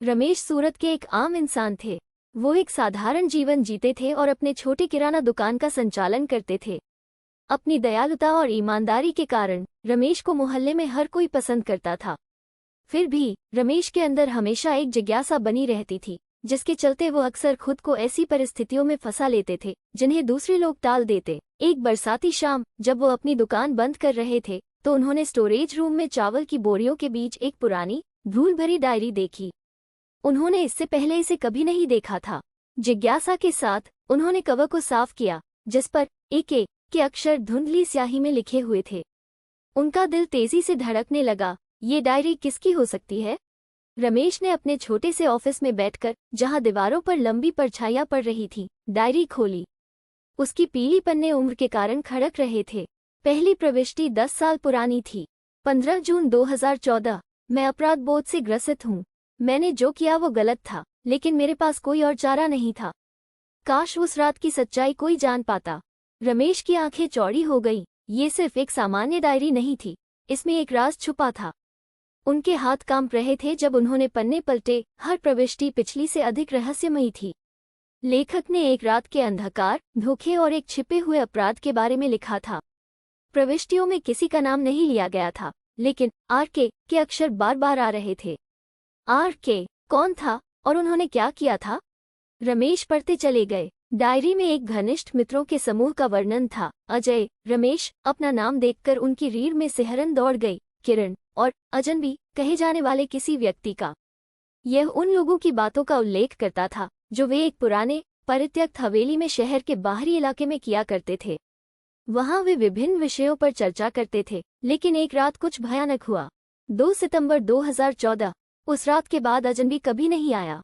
रमेश सूरत के एक आम इंसान थे। वो एक साधारण जीवन जीते थे और अपने छोटे किराना दुकान का संचालन करते थे। अपनी दयालुता और ईमानदारी के कारण रमेश को मोहल्ले में हर कोई पसंद करता था। फिर भी रमेश के अंदर हमेशा एक जिज्ञासा बनी रहती थी, जिसके चलते वो अक्सर खुद को ऐसी परिस्थितियों में फंसा लेते थे जिन्हें दूसरे लोग टाल देते। एक बरसाती शाम जब वो अपनी दुकान बंद कर रहे थे तो उन्होंने स्टोरेज रूम में चावल की बोरियों के बीच एक पुरानी धूल भरी डायरी देखी। उन्होंने इससे पहले इसे कभी नहीं देखा था। जिज्ञासा के साथ उन्होंने कवर को साफ किया, जिस पर एक एक के अक्षर धुंधली स्याही में लिखे हुए थे। उनका दिल तेजी से धड़कने लगा। ये डायरी किसकी हो सकती है? रमेश ने अपने छोटे से ऑफिस में बैठकर, जहां दीवारों पर लंबी परछाइयां पड़ रही थी, डायरी खोली। उसकी पीली पन्ने उम्र के कारण खड़क रहे थे। पहली प्रविष्टि 10 साल पुरानी थी। 15 जून 2014। मैं अपराध बोध से ग्रसित हूँ। मैंने जो किया वो गलत था, लेकिन मेरे पास कोई और चारा नहीं था। काश उस रात की सच्चाई कोई जान पाता। रमेश की आंखें चौड़ी हो गईं। ये सिर्फ एक सामान्य डायरी नहीं थी, इसमें एक राज छुपा था। उनके हाथ कांप रहे थे जब उन्होंने पन्ने पलटे। हर प्रविष्टि पिछली से अधिक रहस्यमयी थी। लेखक ने एक रात के अंधकार, धोखे और एक छिपे हुए अपराध के बारे में लिखा था। प्रविष्टियों में किसी का नाम नहीं लिया गया था, लेकिन RK के अक्षर बार बार आ रहे थे। RK कौन था और उन्होंने क्या किया था? रमेश पढ़ते चले गए। डायरी में एक घनिष्ठ मित्रों के समूह का वर्णन था। अजय, रमेश अपना नाम देखकर उनकी रीढ़ में सिहरन दौड़ गई। किरण और अजनबी कहे जाने वाले किसी व्यक्ति का। यह उन लोगों की बातों का उल्लेख करता था जो वे एक पुराने परित्यक्त हवेली में शहर के बाहरी इलाके में किया करते थे। वहां वे विभिन्न विषयों पर चर्चा करते थे, लेकिन एक रात कुछ भयानक हुआ। 2 सितंबर 2014। उस रात के बाद अजनबी कभी नहीं आया।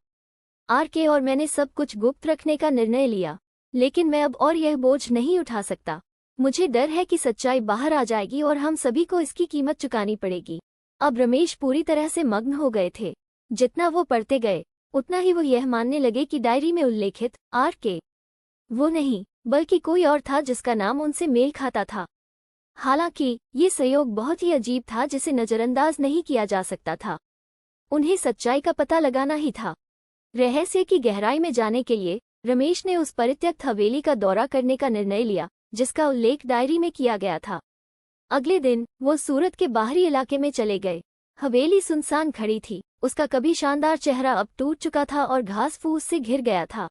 RK और मैंने सब कुछ गुप्त रखने का निर्णय लिया, लेकिन मैं अब और यह बोझ नहीं उठा सकता। मुझे डर है कि सच्चाई बाहर आ जाएगी और हम सभी को इसकी कीमत चुकानी पड़ेगी। अब रमेश पूरी तरह से मग्न हो गए थे। जितना वो पढ़ते गए, उतना ही वो यह मानने लगे कि डायरी में उल्लेखित RK वो नहीं, बल्कि कोई और था जिसका नाम उनसे मेल खाता था। हालांकि ये संयोग बहुत ही अजीब था, जिसे नजरअंदाज नहीं किया जा सकता था। उन्हें सच्चाई का पता लगाना ही था। रहस्य की गहराई में जाने के लिए रमेश ने उस परित्यक्त हवेली का दौरा करने का निर्णय लिया, जिसका उल्लेख डायरी में किया गया था। अगले दिन वो सूरत के बाहरी इलाके में चले गए। हवेली सुनसान खड़ी थी। उसका कभी शानदार चेहरा अब टूट चुका था और घास फूस से घिर गया था।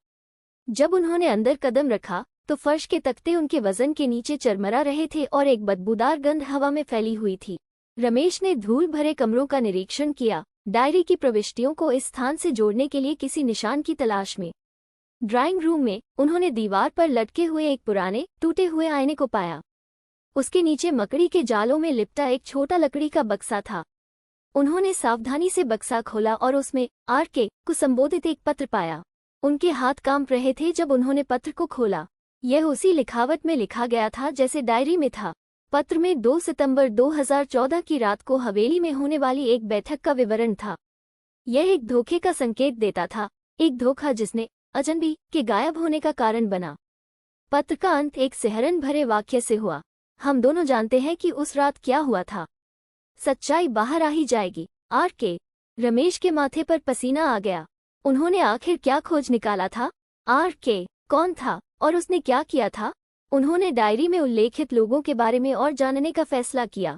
जब उन्होंने अंदर कदम रखा तो फर्श के तख्ते उनके वजन के नीचे चरमरा रहे थे और एक बदबूदार गंध हवा में फैली हुई थी। रमेश ने धूल भरे कमरों का निरीक्षण किया, डायरी की प्रविष्टियों को इस स्थान से जोड़ने के लिए किसी निशान की तलाश में। ड्राइंग रूम में उन्होंने दीवार पर लटके हुए एक पुराने टूटे हुए आईने को पाया। उसके नीचे मकड़ी के जालों में लिपटा एक छोटा लकड़ी का बक्सा था। उन्होंने सावधानी से बक्सा खोला और उसमें RK को संबोधित एक पत्र पाया। उनके हाथ कांप रहे थे जब उन्होंने पत्र को खोला। यह उसी लिखावट में लिखा गया था जैसे डायरी में था। पत्र में 2 सितंबर 2014 की रात को हवेली में होने वाली एक बैठक का विवरण था। यह एक धोखे का संकेत देता था, एक धोखा जिसने अजनबी के गायब होने का कारण बना। पत्र का अंत एक सिहरन भरे वाक्य से हुआ। हम दोनों जानते हैं कि उस रात क्या हुआ था। सच्चाई बाहर आ ही जाएगी। RK। रमेश के माथे पर पसीना आ गया। उन्होंने आखिर क्या खोज निकाला था? RK कौन था और उसने क्या किया था? उन्होंने डायरी में उल्लेखित लोगों के बारे में और जानने का फैसला किया।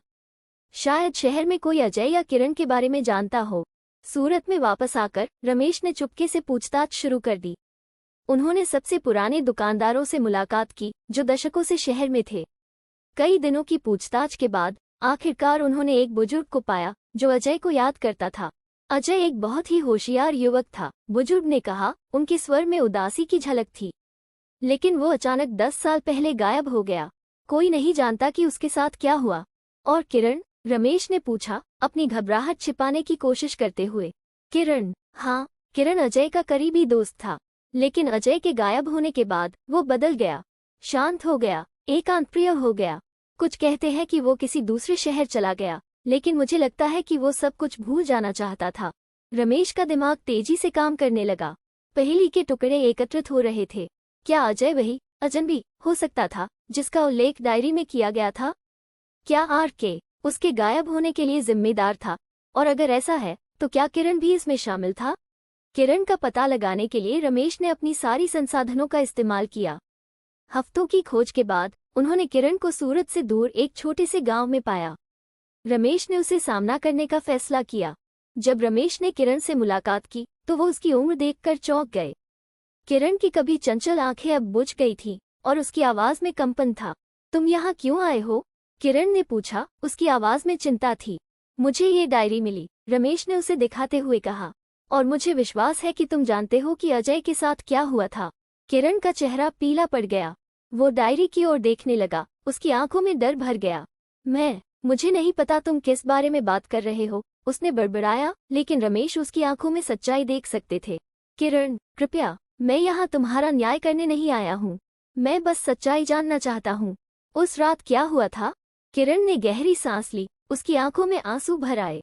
शायद शहर में कोई अजय या किरण के बारे में जानता हो। सूरत में वापस आकर रमेश ने चुपके से पूछताछ शुरू कर दी। उन्होंने सबसे पुराने दुकानदारों से मुलाकात की जो दशकों से शहर में थे। कई दिनों की पूछताछ के बाद आखिरकार उन्होंने एक बुजुर्ग को पाया जो अजय को याद करता था। अजय एक बहुत ही होशियार युवक था, बुजुर्ग ने कहा। उनके स्वर में उदासी की झलक थी। लेकिन वो अचानक 10 साल पहले गायब हो गया। कोई नहीं जानता कि उसके साथ क्या हुआ। और किरण? रमेश ने पूछा, अपनी घबराहट छिपाने की कोशिश करते हुए। किरण? हाँ, किरण अजय का करीबी दोस्त था, लेकिन अजय के गायब होने के बाद वो बदल गया, शांत हो गया, एकांतप्रिय हो गया। कुछ कहते हैं कि वो किसी दूसरे शहर चला गया, लेकिन मुझे लगता है कि वो सब कुछ भूल जाना चाहता था। रमेश का दिमाग तेजी से काम करने लगा। पहेली के टुकड़े एकत्रित हो रहे थे। क्या अजय वही अजनबी हो सकता था जिसका उल्लेख डायरी में किया गया था? क्या RK उसके गायब होने के लिए जिम्मेदार था? और अगर ऐसा है तो क्या किरण भी इसमें शामिल था? किरण का पता लगाने के लिए रमेश ने अपनी सारी संसाधनों का इस्तेमाल किया। हफ्तों की खोज के बाद उन्होंने किरण को सूरत से दूर एक छोटे से गांव में पाया। रमेश ने उसे सामना करने का फैसला किया। जब रमेश ने किरण से मुलाकात की तो वो उसकी उम्र देखकर चौंक गए। किरण की कभी चंचल आंखें अब बुझ गई थीं और उसकी आवाज में कंपन था। तुम यहाँ क्यों आए हो? किरण ने पूछा। उसकी आवाज में चिंता थी। मुझे ये डायरी मिली, रमेश ने उसे दिखाते हुए कहा, और मुझे विश्वास है कि तुम जानते हो कि अजय के साथ क्या हुआ था। किरण का चेहरा पीला पड़ गया। वो डायरी की ओर देखने लगा। उसकी आंखों में डर भर गया। मुझे नहीं पता तुम किस बारे में बात कर रहे हो, उसने बड़बड़ाया, लेकिन रमेश उसकी आंखों में सच्चाई देख सकते थे। किरण, कृपया, मैं यहाँ तुम्हारा न्याय करने नहीं आया हूँ। मैं बस सच्चाई जानना चाहता हूँ। उस रात क्या हुआ था? किरण ने गहरी सांस ली। उसकी आंखों में आंसू भर आए।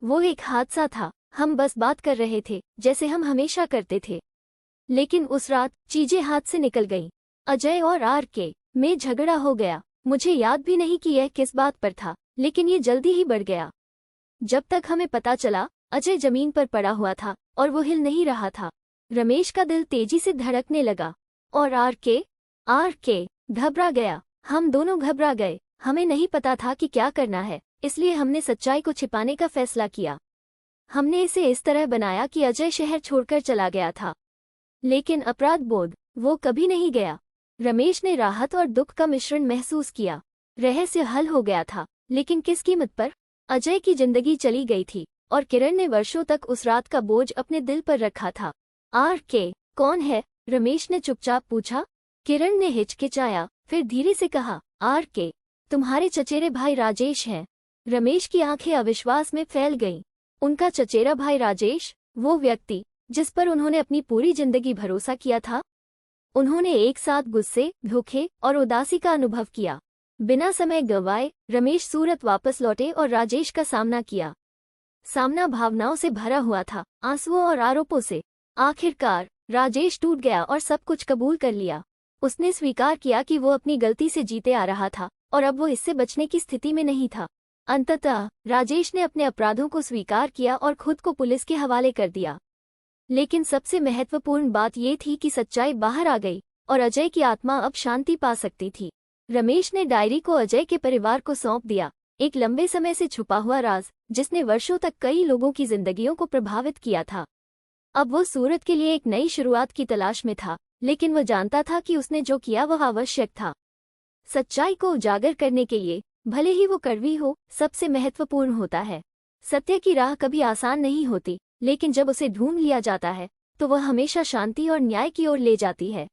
वो एक हादसा था। हम बस बात कर रहे थे, जैसे हम हमेशा करते थे। लेकिन उस रात चीजें हाथ से निकल गईं। अजय और आर.के. में झगड़ा हो गया। मुझे याद भी नहीं कि यह किस बात पर था, लेकिन ये जल्दी ही बढ़ गया। जब तक हमें पता चला, अजय जमीन पर पड़ा हुआ था और वो हिल नहीं रहा था। रमेश का दिल तेजी से धड़कने लगा। और आर.के. घबरा गया। हम दोनों घबरा गए। हमें नहीं पता था कि क्या करना है, इसलिए हमने सच्चाई को छिपाने का फैसला किया। हमने इसे इस तरह बनाया कि अजय शहर छोड़कर चला गया था, लेकिन अपराध बोध, वो कभी नहीं गया। रमेश ने राहत और दुख का मिश्रण महसूस किया। रहस्य हल हो गया था, लेकिन किस कीमत पर? अजय की जिंदगी चली गई थी और किरण ने वर्षों तक उस रात का बोझ अपने दिल पर रखा था। आर.के. कौन है? रमेश ने चुपचाप पूछा। किरण ने हिचकिचाया, फिर धीरे से कहा, आर.के. तुम्हारे चचेरे भाई राजेश हैं। रमेश की आंखें अविश्वास में फैल गईं। उनका चचेरा भाई राजेश, वो व्यक्ति जिस पर उन्होंने अपनी पूरी जिंदगी भरोसा किया था? उन्होंने एक साथ गुस्से, धोखे और उदासी का अनुभव किया। बिना समय गंवाए रमेश सूरत वापस लौटे और राजेश का सामना किया। सामना भावनाओं से भरा हुआ था, आंसुओं और आरोपों से। आखिरकार राजेश टूट गया और सब कुछ कबूल कर लिया। उसने स्वीकार किया कि वो अपनी गलती से जीते आ रहा था और अब वो इससे बचने की स्थिति में नहीं था। अंततः राजेश ने अपने अपराधों को स्वीकार किया और खुद को पुलिस के हवाले कर दिया। लेकिन सबसे महत्वपूर्ण बात ये थी कि सच्चाई बाहर आ गई और अजय की आत्मा अब शांति पा सकती थी। रमेश ने डायरी को अजय के परिवार को सौंप दिया, एक लंबे समय से छुपा हुआ राज जिसने वर्षों तक कई लोगों की जिंदगियों को प्रभावित किया था। अब वो सूरत के लिए एक नई शुरुआत की तलाश में था, लेकिन वो जानता था कि उसने जो किया वह आवश्यक था। सच्चाई को उजागर करने के लिए, भले ही वो कड़वी हो, सबसे महत्वपूर्ण होता है। सत्य की राह कभी आसान नहीं होती, लेकिन जब उसे ढूंढ लिया जाता है तो वह हमेशा शांति और न्याय की ओर ले जाती है।